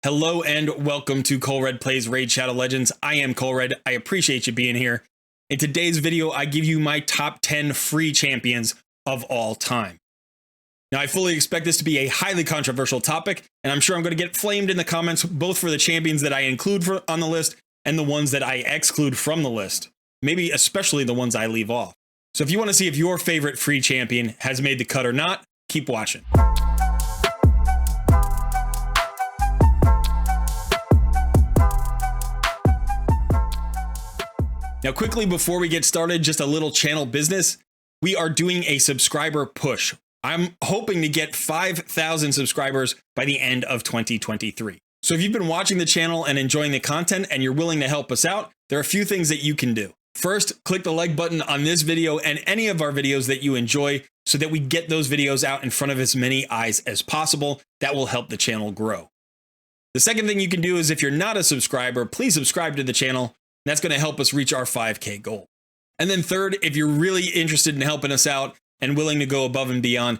Hello and welcome to Colred Plays Raid Shadow Legends. I am Colred. I appreciate you being here. In today's video, I give you my top 10 free champions of all time. Now, I fully expect this to be a highly controversial topic, and I'm sure I'm going to get flamed in the comments, both for the champions that I include on the list and the ones that I exclude from the list. Maybe especially the ones I leave off. So if you want to see if your favorite free champion has made the cut or not, keep watching. Now, quickly before we get started, just a little channel business. We are doing a subscriber push. I'm hoping to get 5,000 subscribers by the end of 2023. So if you've been watching the channel and enjoying the content and you're willing to help us out, there are a few things that you can do. First, click the like button on this video and any of our videos that you enjoy so that we get those videos out in front of as many eyes as possible. That will help the channel grow. The second thing you can do is, if you're not a subscriber, please subscribe to the channel. That's going to help us reach our 5K goal. And then third, if you're really interested in helping us out and willing to go above and beyond,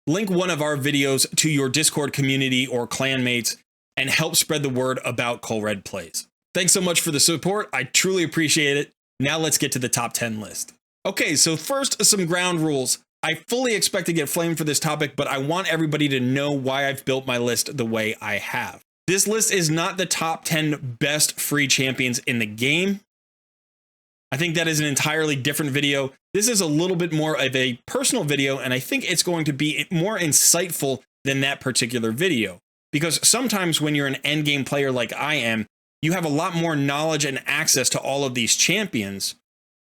link one of our videos to your Discord community or clan mates and help spread the word about Colred Plays. Thanks so much for the support. I truly appreciate it. Now let's get to the top 10 list. Okay, so first, some ground rules. I fully expect to get flamed for this topic, but I want everybody to know why I've built my list the way I have. This list is not the top 10 best free champions in the game. I think that is an entirely different video. This is a little bit more of a personal video, and I think it's going to be more insightful than that particular video. Because sometimes when you're an endgame player like I am, you have a lot more knowledge and access to all of these champions.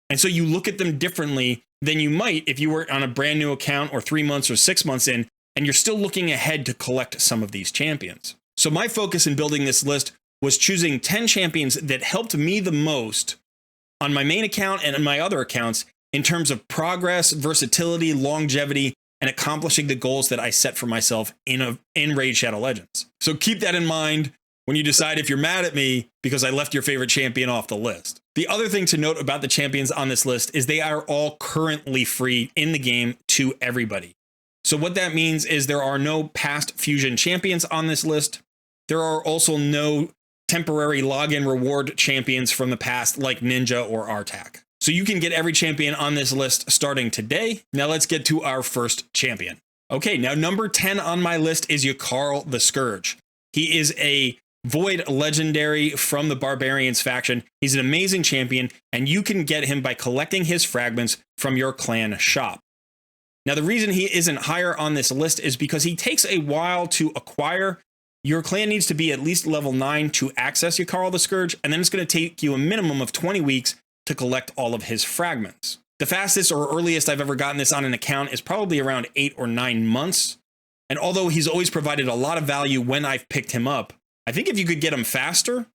And so you look at them differently than you might if you were on a brand new account or 3 months or 6 months in, and you're still looking ahead to collect some of these champions. So my focus in building this list was choosing 10 champions that helped me the most on my main account and on my other accounts in terms of progress, versatility, longevity, and accomplishing the goals that I set for myself in Raid Shadow Legends. So keep that in mind when you decide if you're mad at me because I left your favorite champion off the list. The other thing to note about the champions on this list is they are all currently free in the game to everybody. So what that means is there are no past fusion champions on this list. There are also no temporary login reward champions from the past like Ninja or Artak. So you can get every champion on this list starting today. Now let's get to our first champion. Okay, now number 10 on my list is Yakarl the Scourge. He is a Void legendary from the Barbarians faction. He's an amazing champion, and you can get him by collecting his fragments from your clan shop. Now, the reason he isn't higher on this list is because he takes a while to acquire. Your clan needs to be at least level 9 to access Yakarl the Scourge, and then it's going to take you a minimum of 20 weeks to collect all of his fragments. The fastest or earliest I've ever gotten this on an account is probably around 8 or 9 months. And although he's always provided a lot of value when I've picked him up, I think if you could get him faster,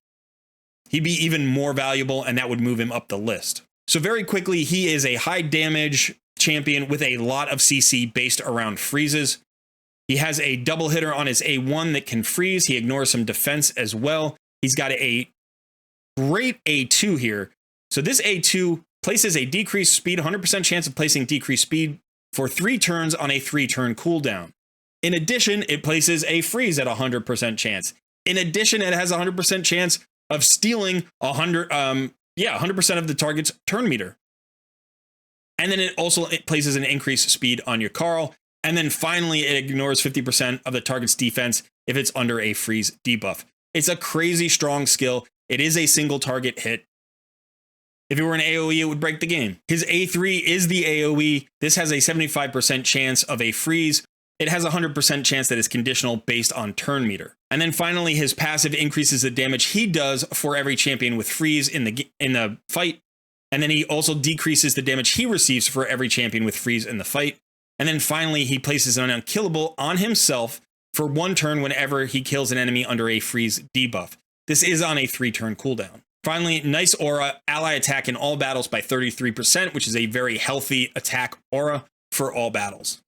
he'd be even more valuable, and that would move him up the list. So very quickly, he is a high damage champion with a lot of CC based around freezes. He has a double hitter on his A1 that can freeze. He ignores some defense as well. He's got a great A2 here. So this A2 places a decreased speed, 100% chance of placing decreased speed for 3 turns on a 3-turn cooldown. In addition, it places a freeze at 100% chance. In addition, it has a 100% chance of stealing 100% of the target's turn meter. And then it places an increased speed on Yakarl. And then finally, it ignores 50% of the target's defense if it's under a freeze debuff. It's a crazy strong skill. It is a single target hit. If it were an AoE, it would break the game. His A3 is the AoE. This has a 75% chance of a freeze. It has a 100% chance that it's conditional based on turn meter. And then finally, his passive increases the damage he does for every champion with freeze in the fight. And then he also decreases the damage he receives for every champion with freeze in the fight. And then finally, he places an unkillable on himself for 1 turn whenever he kills an enemy under a freeze debuff. This is on a 3-turn cooldown. Finally, nice aura, ally attack in all battles by 33%, which is a very healthy attack aura for all battles.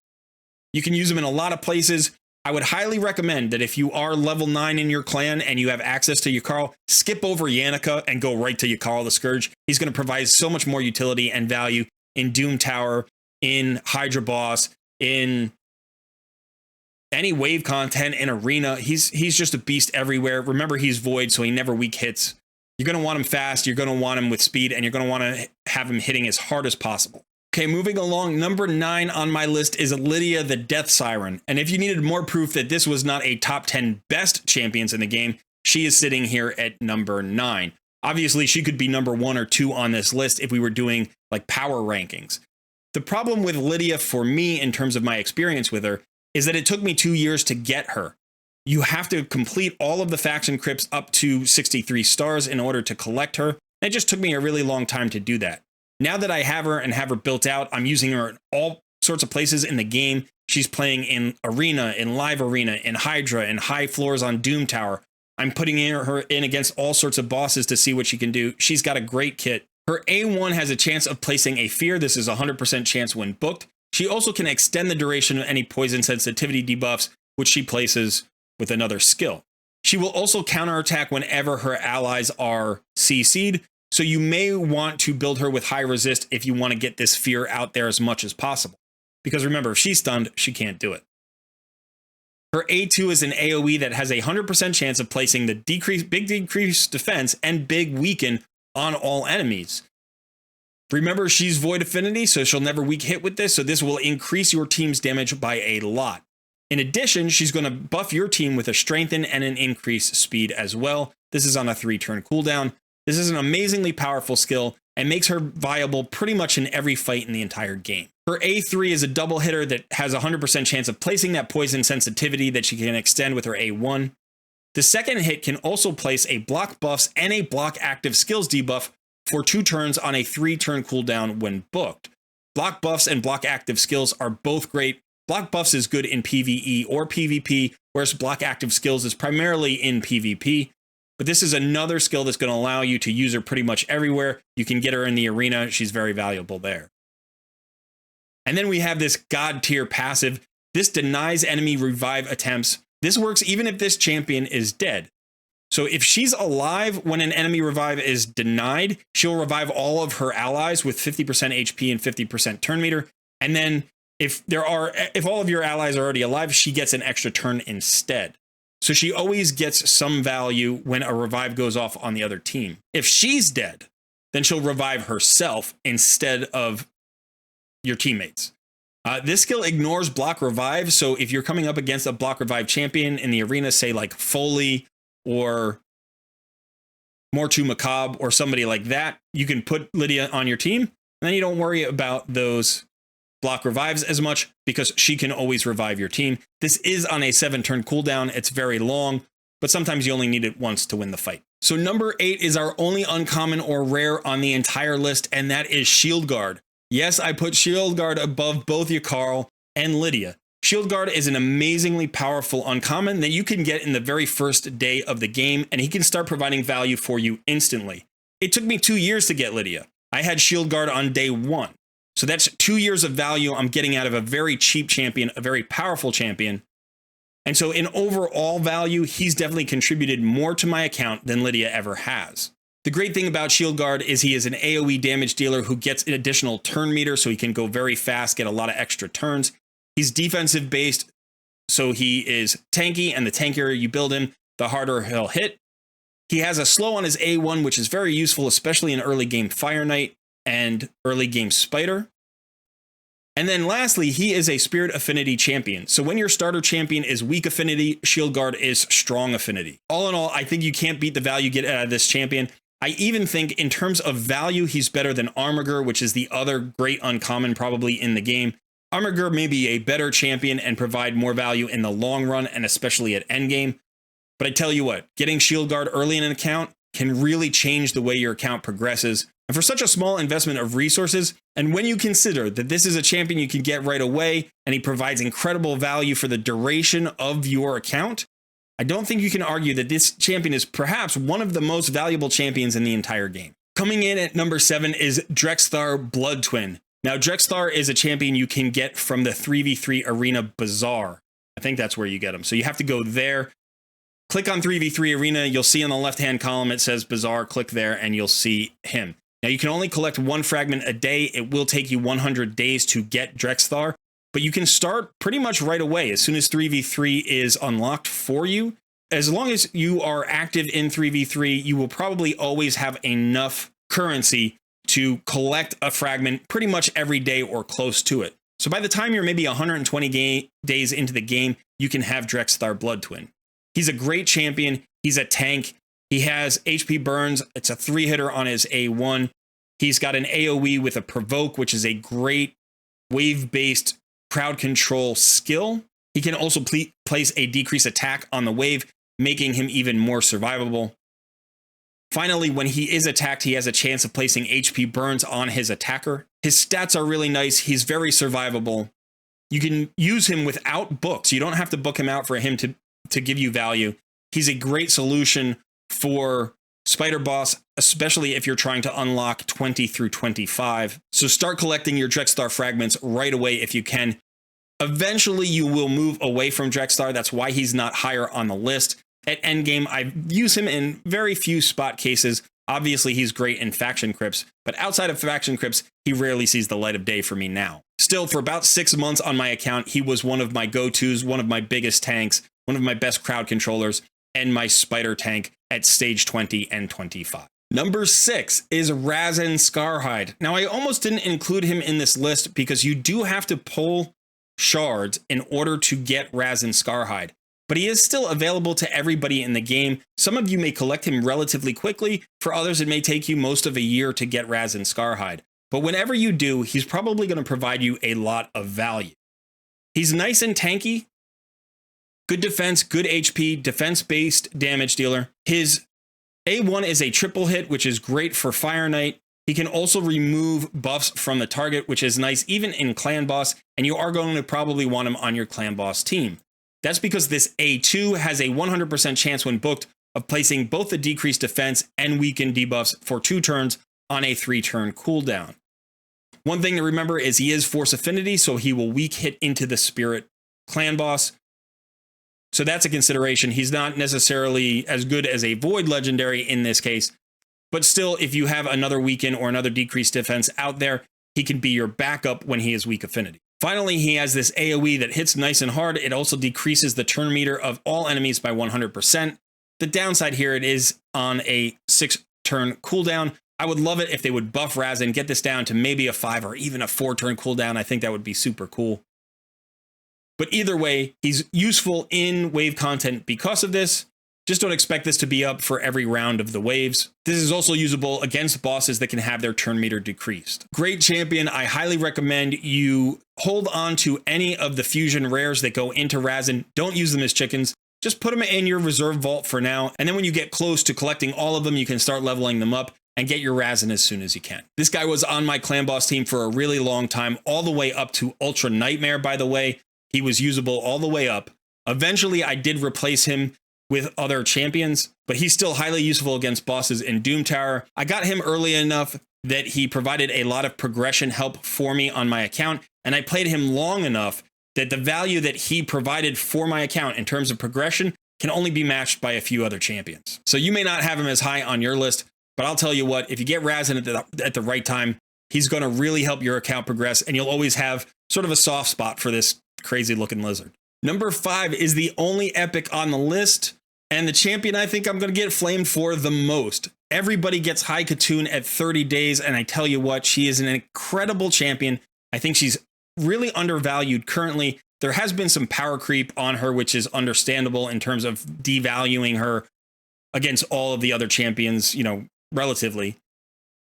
You can use them in a lot of places. I would highly recommend that if you are level 9 in your clan and you have access to Yakarl, skip over Yannicka and go right to Yakarl the Scourge. He's going to provide so much more utility and value in Doom Tower, in Hydra Boss, in any wave content in arena. He's just a beast everywhere. Remember, he's void, so he never weak hits. You're going to want him fast, you're going to want him with speed, and you're going to want to have him hitting as hard as possible. Okay, moving along, number 9 on my list is Lydia the Death Siren. And if you needed more proof that this was not a top 10 best champions in the game, she is sitting here at number 9. Obviously, she could be number 1 or 2 on this list if we were doing like power rankings. The problem with Lydia for me in terms of my experience with her is that it took me 2 years to get her. You have to complete all of the faction crypts up to 63 stars in order to collect her. It just took me a really long time to do that. Now that I have her and have her built out, I'm using her in all sorts of places in the game. She's playing in Arena, in Live Arena, in Hydra, in high floors on Doom Tower. I'm putting her in against all sorts of bosses to see what she can do. She's got a great kit. Her A1 has a chance of placing a fear. This is a 100% chance when booked. She also can extend the duration of any poison sensitivity debuffs, which she places with another skill. She will also counterattack whenever her allies are CC'd, so you may want to build her with high resist if you want to get this fear out there as much as possible. Because remember, if she's stunned, she can't do it. Her A2 is an AoE that has a 100% chance of placing the big decreased defense and big weaken on all enemies. Remember, she's void affinity, so she'll never weak hit with this, so this will increase your team's damage by a lot. In addition, she's going to buff your team with a strengthen and an increased speed as well. This is on a 3-turn cooldown. This is an amazingly powerful skill and makes her viable pretty much in every fight in the entire game. Her A3 is a double hitter that has a 100% chance of placing that poison sensitivity that she can extend with her A1. The second hit can also place a block buffs and a block active skills debuff for 2 turns on a 3-turn cooldown when booked. Block buffs and block active skills are both great. Block buffs is good in PvE or PvP, whereas block active skills is primarily in PvP. But this is another skill that's going to allow you to use her pretty much everywhere. You can get her in the arena. She's very valuable there. And then we have this god tier passive. This denies enemy revive attempts. This works even if this champion is dead. So if she's alive when an enemy revive is denied, she'll revive all of her allies with 50% HP and 50% turn meter. And then if all of your allies are already alive, she gets an extra turn instead. So she always gets some value when a revive goes off on the other team. If she's dead, then she'll revive herself instead of your teammates. This skill ignores block revive. So if you're coming up against a block revive champion in the arena, say like Foley or Mortu Macabre or somebody like that, you can put Lydia on your team, and then you don't worry about those block revives as much because she can always revive your team. This is on a 7-turn cooldown. It's very long, but sometimes you only need it once to win the fight. So number 8 is our only uncommon or rare on the entire list, and that is Shieldguard. Yes, I put Shieldguard above both Yakarl and Lydia. Shieldguard is an amazingly powerful uncommon that you can get in the very first day of the game, and he can start providing value for you instantly. It took me 2 years to get Lydia. I had Shieldguard on day 1. So that's 2 years of value I'm getting out of a very cheap champion, a very powerful champion. And so in overall value, he's definitely contributed more to my account than Lydia ever has. The great thing about Shieldguard is he is an AoE damage dealer who gets an additional turn meter, so he can go very fast, get a lot of extra turns. He's defensive based, so he is tanky, and the tankier you build him, the harder he'll hit. He has a slow on his A1, which is very useful, especially in early game Fire Knight and early game Spider. And then lastly, he is a Spirit Affinity champion. So when your starter champion is weak affinity, Shieldguard is strong affinity. All in all, I think you can't beat the value you get out of this champion. I even think in terms of value, he's better than Armiger, which is the other great uncommon probably in the game. Armiger may be a better champion and provide more value in the long run, and especially at endgame. But I tell you what, getting Shieldguard early in an account can really change the way your account progresses. And for such a small investment of resources, and when you consider that this is a champion you can get right away, and he provides incredible value for the duration of your account, I don't think you can argue that this champion is perhaps one of the most valuable champions in the entire game. Coming in at number 7 is Drexthar Blood Twin. Now, Drexthar is a champion you can get from the 3v3 Arena Bazaar. I think that's where you get him. So you have to go there. Click on 3v3 Arena. You'll see in the left-hand column it says Bazaar. Click there and you'll see him. Now, you can only collect 1 fragment a day. It will take you 100 days to get Drexthar. but you can start pretty much right away as soon as 3v3 is unlocked for you. As long as you are active in 3v3, you will probably always have enough currency to collect a fragment pretty much every day or close to it. So by the time you're maybe 120 days into the game, you can have Drexthar Blood Twin. He's a great champion. He's a tank. He has HP burns. It's a 3-hitter on his A1. He's got an AoE with a provoke, which is a great wave-based crowd control skill. He can also place a decrease attack on the wave, making him even more survivable. Finally, when he is attacked, he has a chance of placing HP burns on his attacker. His stats are really nice. He's very survivable. You can use him without books. You don't have to book him out for him to give you value. He's a great solution for Spider Boss, especially if you're trying to unlock 20 through 25. So start collecting your Drexthar fragments right away if you can. Eventually, you will move away from Drexthar. That's why he's not higher on the list. At endgame, I use him in very few spot cases. Obviously, he's great in faction crypts, but outside of faction crypts, he rarely sees the light of day for me now. Still, for about 6 months on my account, he was one of my go-tos, one of my biggest tanks, one of my best crowd controllers, and my spider tank at stage 20 and 25. Number 6 is Razen Scarhide. Now, I almost didn't include him in this list because you do have to pull shards in order to get Razen Scarhide, but he is still available to everybody in the game. Some of you may collect him relatively quickly. For others, it may take you most of a year to get Razen Scarhide. But whenever you do, he's probably going to provide you a lot of value. He's nice and tanky, good defense, good HP, defense-based damage dealer. His A1 is a triple hit, which is great for Fire Knight. He can also remove buffs from the target, which is nice even in Clan Boss, and you are going to probably want him on your Clan Boss team. That's because this A2 has a 100% chance when booked of placing both the decreased defense and weakened debuffs for 2 turns on a 3-turn cooldown. One thing to remember is he is Force Affinity, so he will weak hit into the Spirit Clan Boss. So that's a consideration. He's not necessarily as good as a Void Legendary in this case, but still, if you have another weaken or another decreased defense out there, he can be your backup when he is weak affinity. Finally, he has this AoE that hits nice and hard. It also decreases the turn meter of all enemies by 100%. The downside here, it is on a 6-turn cooldown. I would love it if they would buff Razen, get this down to maybe a 5 or even a 4-turn cooldown. I think that would be super cool. But either way, he's useful in wave content because of this. Just don't expect this to be up for every round of the waves. This is also usable against bosses that can have their turn meter decreased. Great champion. I highly recommend you hold on to any of the fusion rares that go into Razen. Don't use them as chickens. Just put them in your reserve vault for now. And then when you get close to collecting all of them, you can start leveling them up and get your Razen as soon as you can. This guy was on my Clan Boss team for a really long time, all the way up to Ultra Nightmare, by the way. He was usable all the way up. Eventually, I did replace him with other champions, but he's still highly useful against bosses in Doom Tower. I got him early enough that he provided a lot of progression help for me on my account, and I played him long enough that the value that he provided for my account in terms of progression can only be matched by a few other champions. So you may not have him as high on your list, but I'll tell you what, if you get Razen at the right time, he's going to really help your account progress, and you'll always have sort of a soft spot for this crazy looking lizard. Number 5 is the only epic on the list, and the champion I think I'm going to get flamed for the most. Everybody gets High Khatun at 30 days, and I tell you what, she is an incredible champion. I think she's really undervalued currently. There has been some power creep on her, which is understandable in terms of devaluing her against all of the other champions, you know, relatively.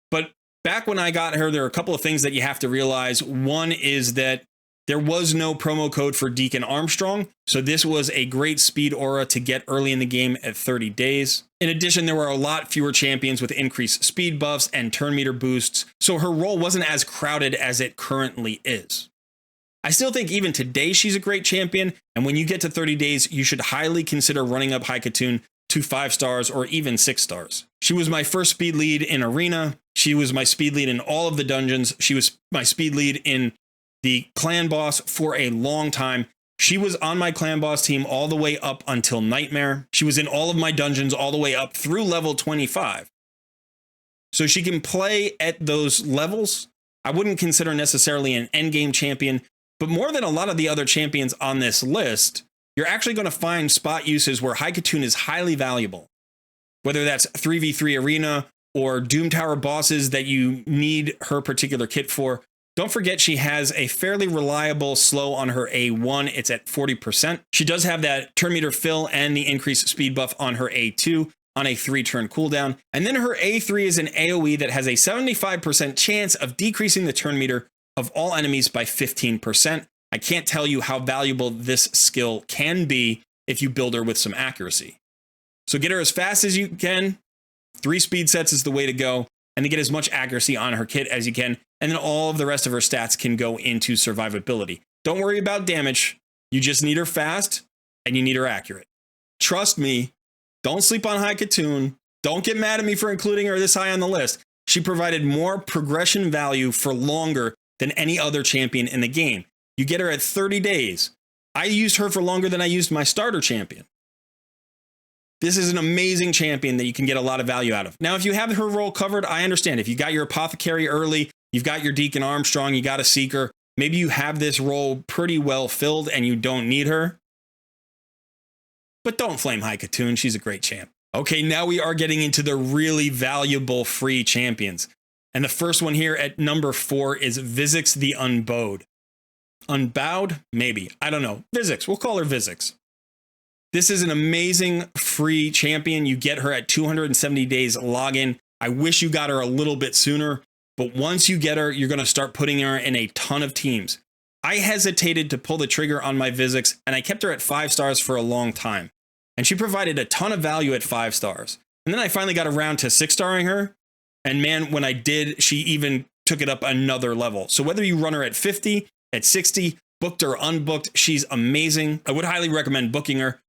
But back when I got her, there are a couple of things that you have to realize. One is that there was no promo code for Deacon Armstrong, so this was a great speed aura to get early in the game at 30 days. In addition, there were a lot fewer champions with increased speed buffs and turn meter boosts, so her role wasn't as crowded as it currently is. I still think even today she's a great champion, and when you get to 30 days, you should highly consider running up High Khatun to 5 stars or even 6 stars. She was my first speed lead in Arena. She was my speed lead in all of the dungeons. She was my speed lead in the Clan Boss for a long time. She was on my Clan Boss team all the way up until Nightmare. She was in all of my dungeons all the way up through level 25. So she can play at those levels. I wouldn't consider necessarily an endgame champion, But more than a lot of the other champions on this list, you're actually going to find spot uses where Khatun is highly valuable. Whether that's 3v3 arena or Doom Tower bosses that you need her particular kit for. Don't forget she has a fairly reliable slow on her A1. It's at 40%. She does have that turn meter fill and the increased speed buff on her A2 on a 3-turn cooldown. And then her A3 is an AoE that has a 75% chance of decreasing the turn meter of all enemies by 15%. I can't tell you how valuable this skill can be if you build her with some accuracy. So get her as fast as you can. 3 speed sets is the way to go. And to get as much accuracy on her kit as you can. And then all of the rest of her stats can go into survivability. Don't worry about damage. You just need her fast and you need her accurate. Trust me, don't sleep on Khatun. Don't get mad at me for including her this high on the list. She provided more progression value for longer than any other champion in the game. You get her at 30 days. I used her for longer than I used my starter champion. This is an amazing champion that you can get a lot of value out of. Now, if you have her role covered, I understand. If you got your apothecary early, you've got your Deacon Armstrong, you got a Seeker, maybe you have this role pretty well filled and you don't need her. But don't flame Khatun. She's a great champ. Okay, now we are getting into the really valuable free champions. And the first one here at number 4 is Visix the Unbowed. Unbowed? Maybe. I don't know. Visix. We'll call her Visix. This is an amazing free champion. You get her at 270 days login. I wish you got her a little bit sooner, but once you get her, you're going to start putting her in a ton of teams. I hesitated to pull the trigger on my Visix, and I kept her at 5 stars for a long time. And she provided a ton of value at 5 stars. And then I finally got around to 6-starring her. And man, when I did, she even took it up another level. So whether you run her at 50, at 60, booked or unbooked, she's amazing. I would highly recommend booking her.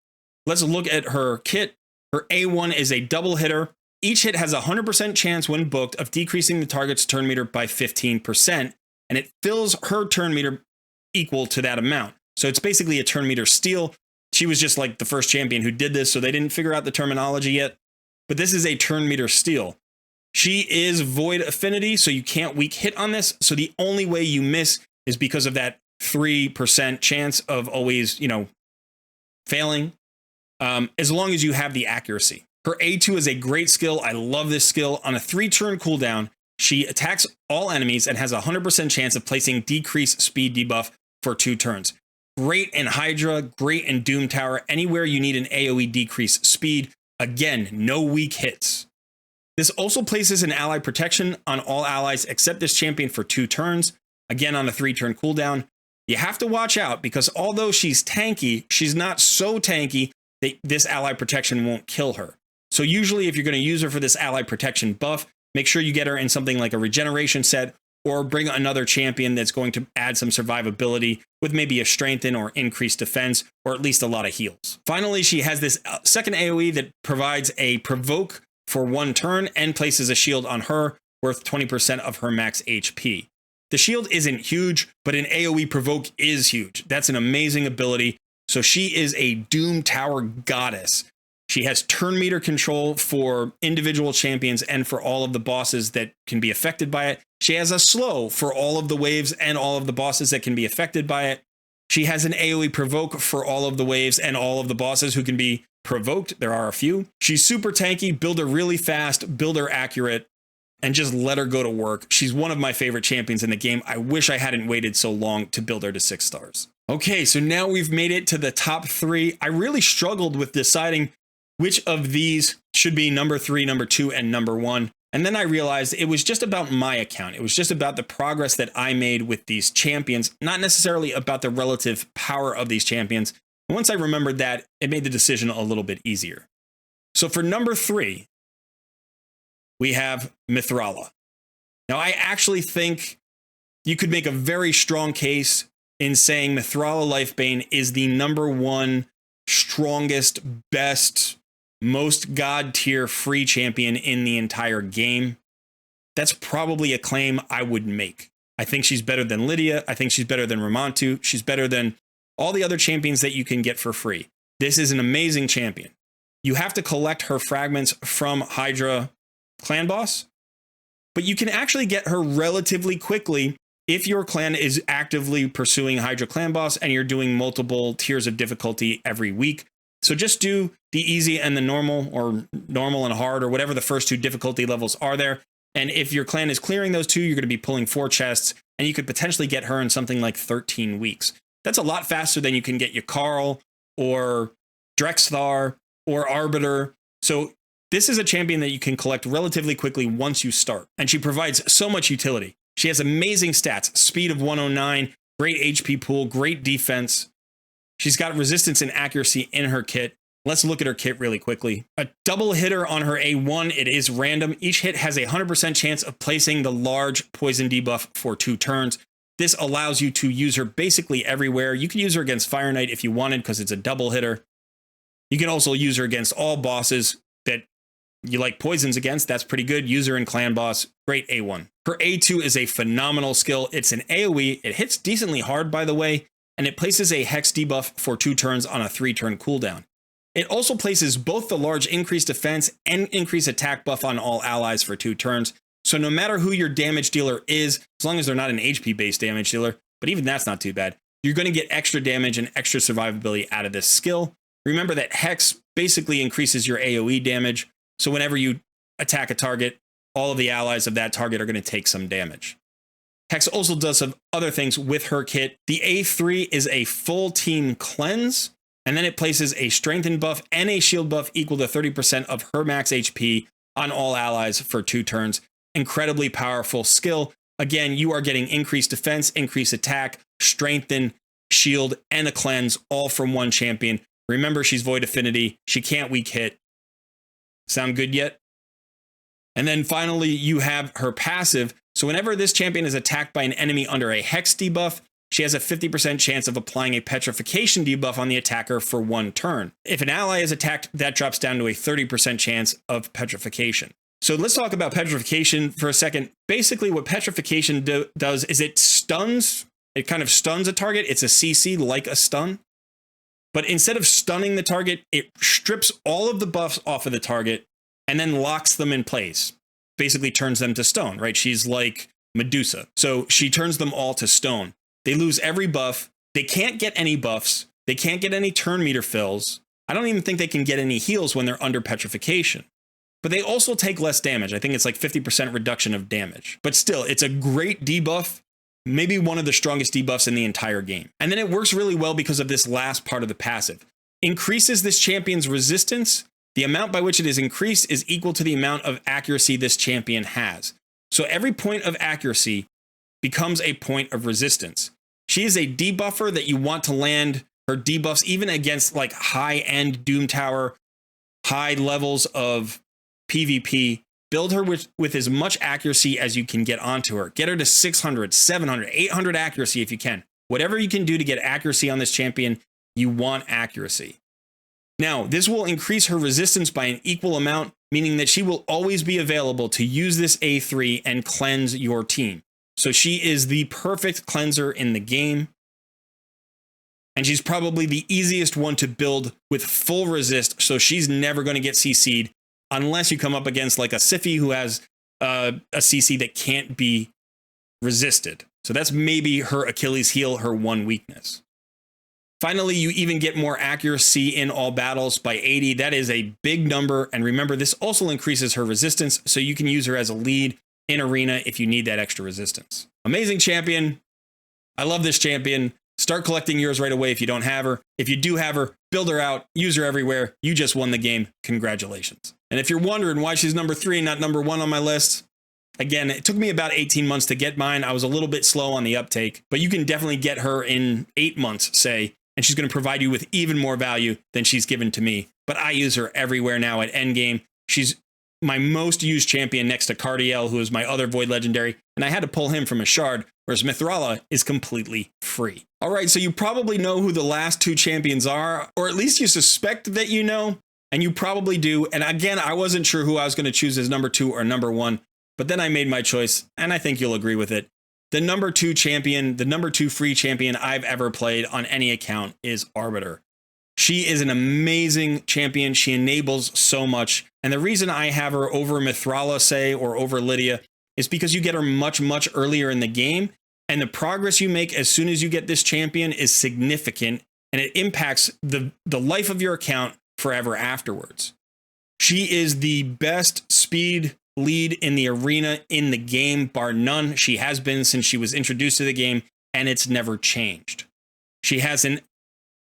Let's look at her kit. Her A1 is a double hitter. Each hit has a 100% chance when booked of decreasing the target's turn meter by 15%, and it fills her turn meter equal to that amount. So it's basically a turn meter steal. She was just like the first champion who did this, so they didn't figure out the terminology yet. But this is a turn meter steal. She is void affinity, so you can't weak hit on this. So the only way you miss is because of that 3% chance of always, failing. As long as you have the accuracy. Her A2 is a great skill. I love this skill. On a 3-turn cooldown, she attacks all enemies and has a 100% chance of placing decreased speed debuff for 2 turns. Great in Hydra, great in Doom Tower, anywhere you need an AoE decrease speed. Again, no weak hits. This also places an ally protection on all allies except this champion for 2 turns. Again, on a 3-turn cooldown. You have to watch out because although she's tanky, she's not so tanky that this ally protection won't kill her. So usually if you're going to use her for this ally protection buff, make sure you get her in something like a regeneration set or bring another champion that's going to add some survivability with maybe a strengthen or increased defense or at least a lot of heals. Finally, she has this second AoE that provides a provoke for 1 turn and places a shield on her worth 20% of her max HP. The shield isn't huge, but an AoE provoke is huge. That's an amazing ability. So she is a Doom Tower goddess. She has turn meter control for individual champions and for all of the bosses that can be affected by it. She has a slow for all of the waves and all of the bosses that can be affected by it. She has an AoE provoke for all of the waves and all of the bosses who can be provoked. There are a few. She's super tanky, build her really fast, build her accurate, and just let her go to work. She's one of my favorite champions in the game. I wish I hadn't waited so long to build her to 6 stars. Okay, so now we've made it to the top 3. I really struggled with deciding which of these should be number 3, number 2, and number 1. And then I realized it was just about my account. It was just about the progress that I made with these champions, not necessarily about the relative power of these champions. And once I remembered that, it made the decision a little bit easier. So for number 3, we have Mithrala. Now, I actually think you could make a very strong case in saying Mithrala Lifebane is the number 1 strongest, best, most god tier free champion in the entire game. That's probably a claim I would make. I think she's better than Lydia. I think she's better than Ramantu. She's better than all the other champions that you can get for free. This is an amazing champion. You have to collect her fragments from Hydra clan boss, but you can actually get her relatively quickly if your clan is actively pursuing Hydra clan boss and you're doing multiple tiers of difficulty every week. So just do the easy and the normal, or normal and hard, or whatever the first two difficulty levels are there. And if your clan is clearing those two, you're going to be pulling 4 chests, and you could potentially get her in something like 13 weeks. That's a lot faster than you can get Yakarl or Drexthar or Arbiter. So this is a champion that you can collect relatively quickly once you start. And she provides so much utility. She has amazing stats, speed of 109, great HP pool, great defense. She's got resistance and accuracy in her kit. Let's look at her kit really quickly. A double hitter on her A1, it is random. Each hit has a 100% chance of placing the large poison debuff for 2 turns. This allows you to use her basically everywhere. You can use her against Fire Knight if you wanted, because it's a double hitter. You can also use her against all bosses that you like poisons against. That's pretty good. Use her in clan boss. Great A1. Her A2 is a phenomenal skill. It's an AoE. It hits decently hard, by the way, and it places a hex debuff for 2 turns on a 3-turn cooldown. It also places both the large increased defense and increased attack buff on all allies for 2 turns. So no matter who your damage dealer is, as long as they're not an HP-based damage dealer, but even that's not too bad, you're going to get extra damage and extra survivability out of this skill. Remember that Hex basically increases your AoE damage, so whenever you attack a target, all of the allies of that target are going to take some damage. Hex also does some other things with her kit. The A3 is a full team cleanse, and then it places a strengthen buff and a shield buff equal to 30% of her max HP on all allies for 2 turns. Incredibly powerful skill. Again, you are getting increased defense, increased attack, strengthen, shield, and a cleanse all from one champion. Remember, she's void affinity. She can't weak hit. Sound good yet? And then finally, you have her passive. So whenever this champion is attacked by an enemy under a hex debuff, she has a 50% chance of applying a petrification debuff on the attacker for 1 turn. If an ally is attacked, that drops down to a 30% chance of petrification. So let's talk about petrification for a second. Basically, what petrification does is it kind of stuns a target. It's a CC like a stun. But instead of stunning the target, it strips all of the buffs off of the target and then locks them in place. Basically turns them to stone, right? She's like Medusa. So she turns them all to stone. They lose every buff. They can't get any buffs. They can't get any turn meter fills. I don't even think they can get any heals when they're under petrification. But they also take less damage. I think it's like 50% reduction of damage. But still, it's a great debuff. Maybe one of the strongest debuffs in the entire game. And then it works really well because of this last part of the passive. Increases this champion's resistance. The amount by which it is increased is equal to the amount of accuracy this champion has. So every point of accuracy becomes a point of resistance. She is a debuffer that you want to land her debuffs even against like high-end Doom Tower, high levels of PvP. Build her with as much accuracy as you can get onto her. Get her to 600, 700, 800 accuracy if you can. Whatever you can do to get accuracy on this champion, you want accuracy. Now, this will increase her resistance by an equal amount, meaning that she will always be available to use this A3 and cleanse your team. So she is the perfect cleanser in the game. And she's probably the easiest one to build with full resist, so she's never going to get CC'd. Unless you come up against like a Siphi who has a CC that can't be resisted. So that's maybe her Achilles heel, her one weakness. Finally, you even get more accuracy in all battles by 80. That is a big number. And remember, this also increases her resistance, so you can use her as a lead in arena if you need that extra resistance. Amazing champion. I love this champion. Start collecting yours right away if you don't have her. If you do have her, build her out, use her everywhere. You just won the game. Congratulations. And if you're wondering why she's number 3, not number 1 on my list, again, it took me about 18 months to get mine. I was a little bit slow on the uptake, but you can definitely get her in 8 months, say, and she's going to provide you with even more value than she's given to me. But I use her everywhere now at endgame. She's my most used champion next to Cardiel, who is my other Void Legendary, and I had to pull him from a shard, whereas Mithrala is completely free. All right, so you probably know who the last 2 champions are, or at least you suspect that you know, and you probably do. And again, I wasn't sure who I was going to choose as number 2 or number 1, but then I made my choice, and I think you'll agree with it. The number 2 champion, the number 2 free champion I've ever played on any account is Arbiter. She is an amazing champion. She enables so much. And the reason I have her over Mithrala, say, or over Lydia, is because you get her much, much earlier in the game. And the progress you make as soon as you get this champion is significant, and it impacts the life of your account forever afterwards. She is the best speed lead in the arena in the game, bar none. She has been since she was introduced to the game, and it's never changed. She has an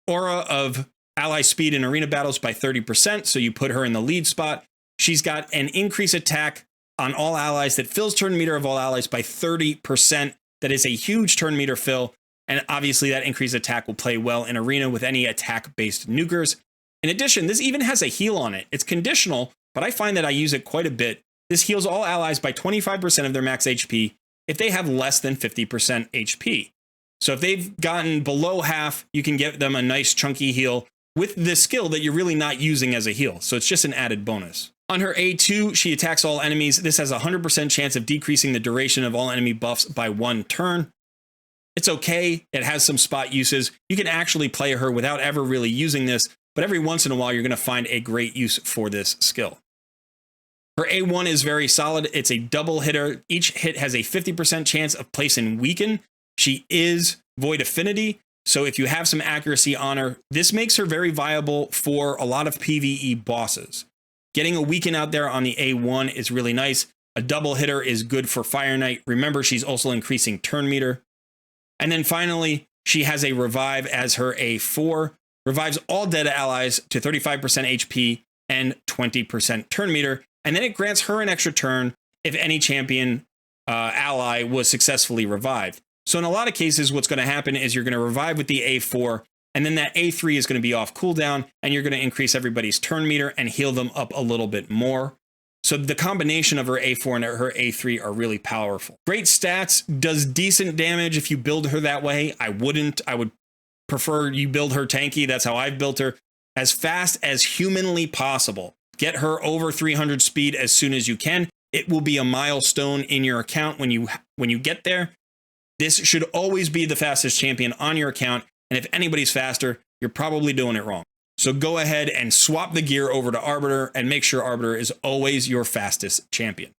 aura of ally speed in arena battles by 30%, so you put her in the lead spot. She's got an increased attack on all allies that fills turn meter of all allies by 30%. That is a huge turn meter fill, and obviously that increased attack will play well in arena with any attack-based nukers. In addition, this even has a heal on it. It's conditional, but I find that I use it quite a bit. This heals all allies by 25% of their max HP if they have less than 50% HP. So if they've gotten below half, you can get them a nice chunky heal with this skill that you're really not using as a heal. So it's just an added bonus. On her A2, she attacks all enemies. This has a 100% chance of decreasing the duration of all enemy buffs by 1 turn. It's okay. It has some spot uses. You can actually play her without ever really using this, but every once in a while, you're going to find a great use for this skill. Her A1 is very solid. It's a double hitter. Each hit has a 50% chance of placing weaken. She is void affinity, so if you have some accuracy on her, this makes her very viable for a lot of PvE bosses. Getting a weaken out there on the A1 is really nice. A double hitter is good for Fire Knight. Remember, she's also increasing turn meter. And then finally, she has a revive as her A4. Revives all dead allies to 35% HP and 20% turn meter. And then it grants her an extra turn if any champion ally was successfully revived. So in a lot of cases, what's going to happen is you're going to revive with the A4, and then that A3 is going to be off cooldown, and you're going to increase everybody's turn meter and heal them up a little bit more. So the combination of her A4 and her A3 are really powerful. Great stats, does decent damage if you build her that way. I wouldn't. I would prefer you build her tanky. That's how I've built her. As fast as humanly possible. Get her over 300 speed as soon as you can. It will be a milestone in your account when you get there. This should always be the fastest champion on your account, and if anybody's faster, you're probably doing it wrong. So go ahead and swap the gear over to Arbiter and make sure Arbiter is always your fastest champion.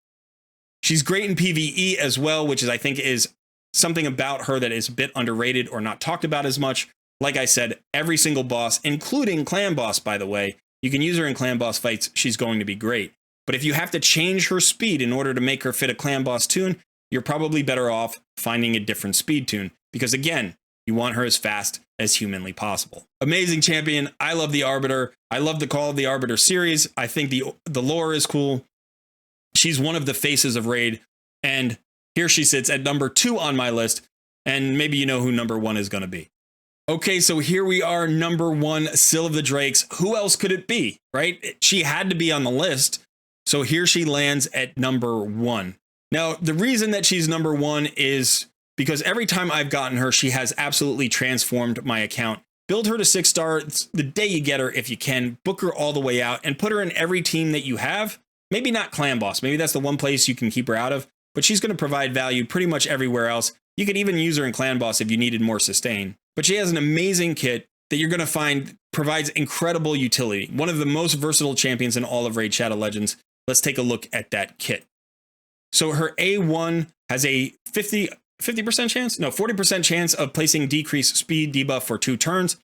She's great in PvE as well, which I think is something about her that is a bit underrated or not talked about as much. Like I said, every single boss, including clan boss, by the way, you can use her in clan boss fights. She's going to be great. But if you have to change her speed in order to make her fit a clan boss tune, you're probably better off finding a different speed tune, because again, you want her as fast as humanly possible. Amazing champion. I love the Arbiter. I love the Call of the Arbiter series. I think the lore is cool. She's one of the faces of Raid, and here she sits at number 2 on my list, and maybe you know who number 1 is going to be. Okay, so here we are, number 1, Scyl of the Drakes. Who else could it be, right? She had to be on the list, so here she lands at number 1. Now, the reason that she's number 1 is because every time I've gotten her, she has absolutely transformed my account. Build her to 6-star the day you get her if you can. Book her all the way out and put her in every team that you have. Maybe not clan boss. Maybe that's the one place you can keep her out of, but she's going to provide value pretty much everywhere else. You could even use her in clan boss if you needed more sustain. But she has an amazing kit that you're going to find provides incredible utility. One of the most versatile champions in all of Raid Shadow Legends. Let's take a look at that kit. So her A1 has a 50% chance? No, 40% chance of placing decreased speed debuff for 2 turns.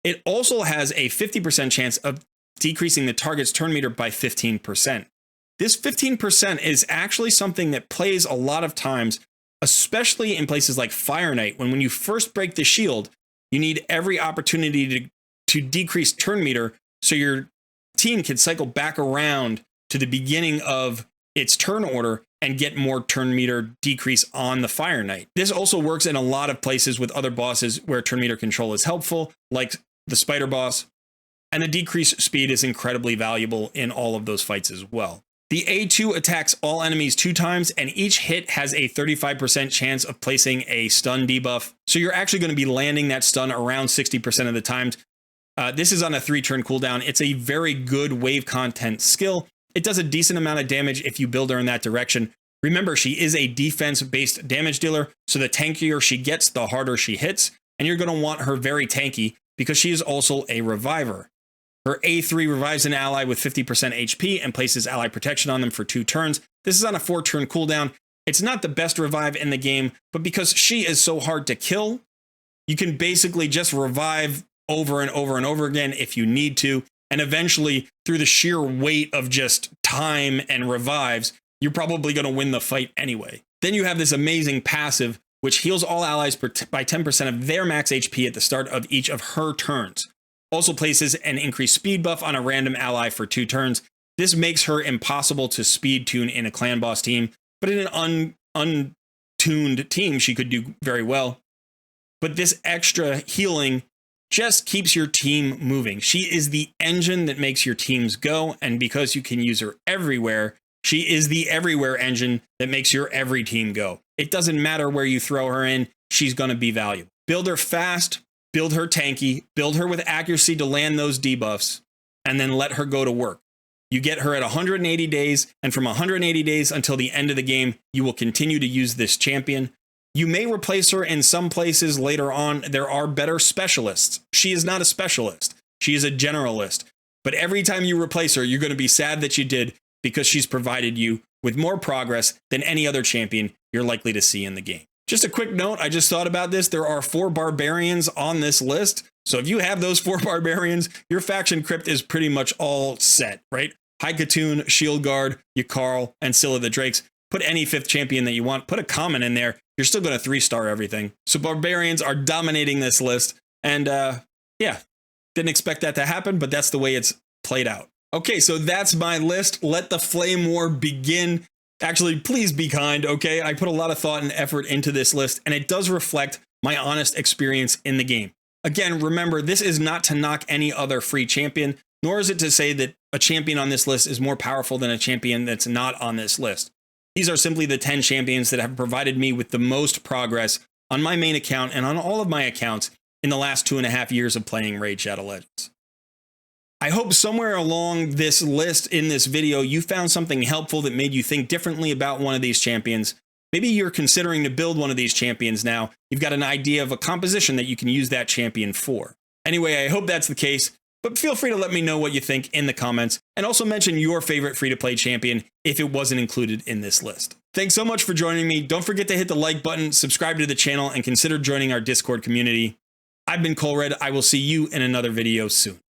It also has a 50% chance of decreasing the target's turn meter by 15%. This 15% is actually something that plays a lot of times, especially in places like Fire Knight, when you first break the shield, you need every opportunity to decrease turn meter so your team can cycle back around to the beginning of its turn order and get more turn meter decrease on the Fire Knight. This also works in a lot of places with other bosses where turn meter control is helpful, like the Spider boss, and the decreased speed is incredibly valuable in all of those fights as well. The A2 attacks all enemies 2 times, and each hit has a 35% chance of placing a stun debuff. So you're actually going to be landing that stun around 60% of the times. This is on a 3-turn cooldown. It's a very good wave content skill. It does a decent amount of damage if you build her in that direction. Remember, she is a defense-based damage dealer, so the tankier she gets, the harder she hits, and you're going to want her very tanky because she is also a reviver. Her A3 revives an ally with 50% HP and places ally protection on them for 2 turns. This is on a 4-turn cooldown. It's not the best revive in the game, but because she is so hard to kill, you can basically just revive over and over and over again if you need to. And eventually, through the sheer weight of just time and revives, you're probably going to win the fight anyway. Then you have this amazing passive, which heals all allies by 10% of their max HP at the start of each of her turns. Also places an increased speed buff on a random ally for 2 turns. This makes her impossible to speed tune in a clan boss team, but in an untuned team, she could do very well. But this extra healing just keeps your team moving. She is the engine that makes your teams go, and because you can use her everywhere, she is the everywhere engine that makes your every team go. It doesn't matter where you throw her in, she's going to be valuable. Build her fast, build her tanky, build her with accuracy to land those debuffs, and then let her go to work. You get her at 180 days, and from 180 days until the end of the game, you will continue to use this champion. You may replace her in some places later on. There are better specialists. She is not a specialist. She is a generalist. But every time you replace her, you're going to be sad that you did, because she's provided you with more progress than any other champion you're likely to see in the game. Just a quick note, I just thought about this. There are 4 barbarians on this list. So if you have those 4 barbarians, your faction crypt is pretty much all set, right? High Khatun, Shieldguard, Yakarl, and Scyl of the Drakes. Put any 5th champion that you want. Put a common in there. You're still going to 3-star everything. So barbarians are dominating this list. And yeah, didn't expect that to happen, but that's the way it's played out. Okay, so that's my list. Let the flame war begin. Actually, please be kind, okay? I put a lot of thought and effort into this list, and it does reflect my honest experience in the game. Again, remember, this is not to knock any other free champion, nor is it to say that a champion on this list is more powerful than a champion that's not on this list. These are simply the 10 champions that have provided me with the most progress on my main account and on all of my accounts in the last 2.5 years of playing Raid Shadow Legends. I hope somewhere along this list in this video, you found something helpful that made you think differently about one of these champions. Maybe you're considering to build one of these champions now. You've got an idea of a composition that you can use that champion for. Anyway, I hope that's the case, but feel free to let me know what you think in the comments, and also mention your favorite free-to-play champion if it wasn't included in this list. Thanks so much for joining me. Don't forget to hit the like button, subscribe to the channel, and consider joining our Discord community. I've been Colred. I will see you in another video soon.